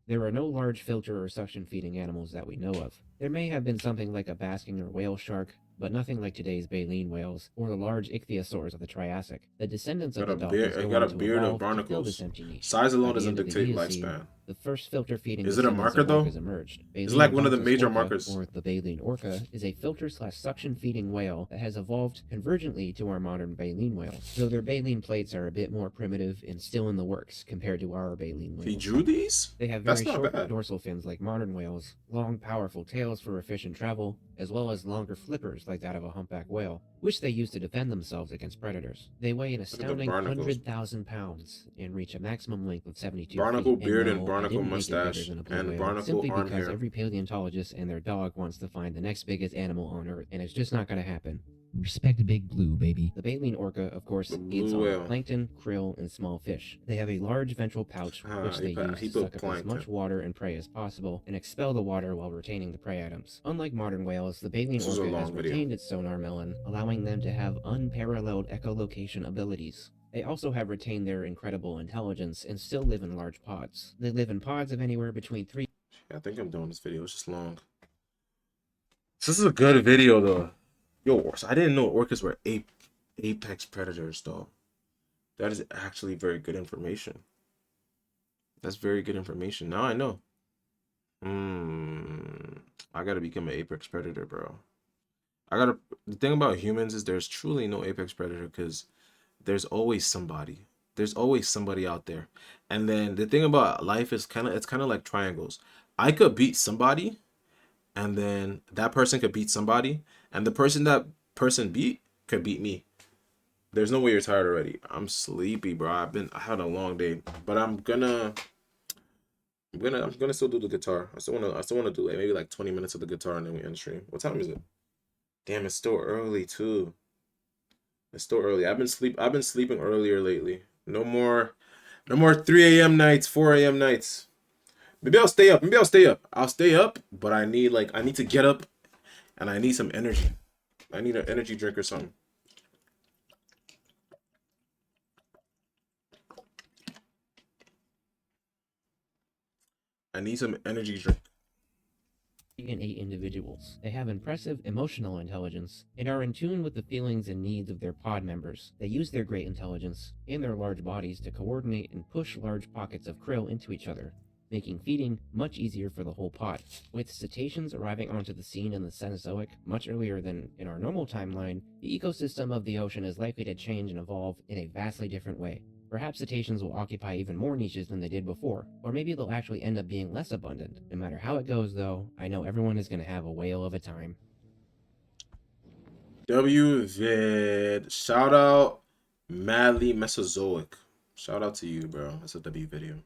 [SPEAKER 2] There are no large filter or suction feeding animals that we know of. There may have been something like a basking or whale shark, but nothing like today's baleen whales or the large ichthyosaurs of the Triassic. The descendants of
[SPEAKER 1] Got
[SPEAKER 2] the
[SPEAKER 1] a beard.
[SPEAKER 2] dolphins go
[SPEAKER 1] Got a
[SPEAKER 2] on to
[SPEAKER 1] beard and
[SPEAKER 2] evolve to fill this
[SPEAKER 1] barnacles.
[SPEAKER 2] empty niche.
[SPEAKER 1] Size
[SPEAKER 2] By
[SPEAKER 1] alone
[SPEAKER 2] the
[SPEAKER 1] doesn't
[SPEAKER 2] end of the
[SPEAKER 1] dictate
[SPEAKER 2] Eocene,
[SPEAKER 1] lifespan.
[SPEAKER 2] the first filter-feeding
[SPEAKER 1] Is it a
[SPEAKER 2] descendants
[SPEAKER 1] marker
[SPEAKER 2] of
[SPEAKER 1] though?
[SPEAKER 2] orcas emerged.
[SPEAKER 1] Is it like one of the
[SPEAKER 2] Balenodontus
[SPEAKER 1] major
[SPEAKER 2] orca,
[SPEAKER 1] markers?
[SPEAKER 2] or the baleen orca, is a filter/suction-feeding whale that has evolved convergently to our modern baleen whales, though their baleen plates are a bit more primitive and still in the works compared to our baleen whales.
[SPEAKER 1] He drew these?
[SPEAKER 2] They have
[SPEAKER 1] That's
[SPEAKER 2] very
[SPEAKER 1] not
[SPEAKER 2] short
[SPEAKER 1] bad.
[SPEAKER 2] dorsal fins like modern whales, long powerful tails for efficient travel, as well as longer flippers like that of a humpback whale, which they use to defend themselves against predators. They weigh an
[SPEAKER 1] Look at the
[SPEAKER 2] astounding
[SPEAKER 1] barnacles.
[SPEAKER 2] 100,000 pounds and reach a maximum length of 72
[SPEAKER 1] Barnacle
[SPEAKER 2] feet. And
[SPEAKER 1] beard and
[SPEAKER 2] no, I
[SPEAKER 1] barnacle
[SPEAKER 2] didn't make it bigger
[SPEAKER 1] mustache
[SPEAKER 2] than a blue
[SPEAKER 1] and
[SPEAKER 2] whale,
[SPEAKER 1] barnacle
[SPEAKER 2] simply
[SPEAKER 1] arm
[SPEAKER 2] because
[SPEAKER 1] hair.
[SPEAKER 2] every paleontologist and their dog wants to find the next biggest animal on Earth, and it's just not going to happen. Respect Big Blue, baby. The baleen orca, of course,
[SPEAKER 1] The
[SPEAKER 2] eats
[SPEAKER 1] blue
[SPEAKER 2] on
[SPEAKER 1] whale.
[SPEAKER 2] plankton, krill, and small fish. They have a large ventral pouch, which they use
[SPEAKER 1] He
[SPEAKER 2] to
[SPEAKER 1] put
[SPEAKER 2] suck up as
[SPEAKER 1] plankton.
[SPEAKER 2] much water and prey as possible, and expel the water while retaining the prey items. Unlike modern whales, the baleen
[SPEAKER 1] This was a
[SPEAKER 2] orca has
[SPEAKER 1] long video.
[SPEAKER 2] retained its sonar melon, allowing them to have unparalleled echolocation abilities. They also have retained their incredible intelligence and still live in large pods. They live in pods of anywhere between 3
[SPEAKER 1] I think I'm doing this video. It's just long. This is a good video though. Yo, I didn't know orcas were apex predators though. That is actually very good information. That's very good information. Now I know. I gotta become an apex predator, bro. I gotta. The thing about humans is there's truly no apex predator because there's always somebody. There's always somebody out there. And then the thing about life is it's kind of like triangles. I could beat somebody, and then that person could beat somebody, and the person that person beat could beat me. There's no way you're tired already. I'm sleepy, bro. I had a long day, but I'm gonna still do the guitar. I still wanna do like maybe like 20 minutes of the guitar and then we end the stream. What time is it? Damn, it's still early too. It's still early. I've been sleeping earlier lately. No more 3 a.m. nights, 4 a.m. nights. Maybe I'll stay up. Maybe I'll stay up. I'll stay up, but I need to get up and I need some energy. I need an energy drink or something. I need some energy drink.
[SPEAKER 2] Innate individuals. They have impressive emotional intelligence and are in tune with the feelings and needs of their pod members. They use their great intelligence and their large bodies to coordinate and push large pockets of krill into each other, making feeding much easier for the whole pod. With cetaceans arriving onto the scene in the Cenozoic much earlier than in our normal timeline, the ecosystem of the ocean is likely to change and evolve in a vastly different way. Perhaps cetaceans will occupy even more niches than they did before, or maybe they'll actually end up being less abundant. No matter how it goes, though, I know everyone is going to have a whale of a time.
[SPEAKER 1] W vid. Shout out Madly Mesozoic. Shout out to you, bro. That's a W video.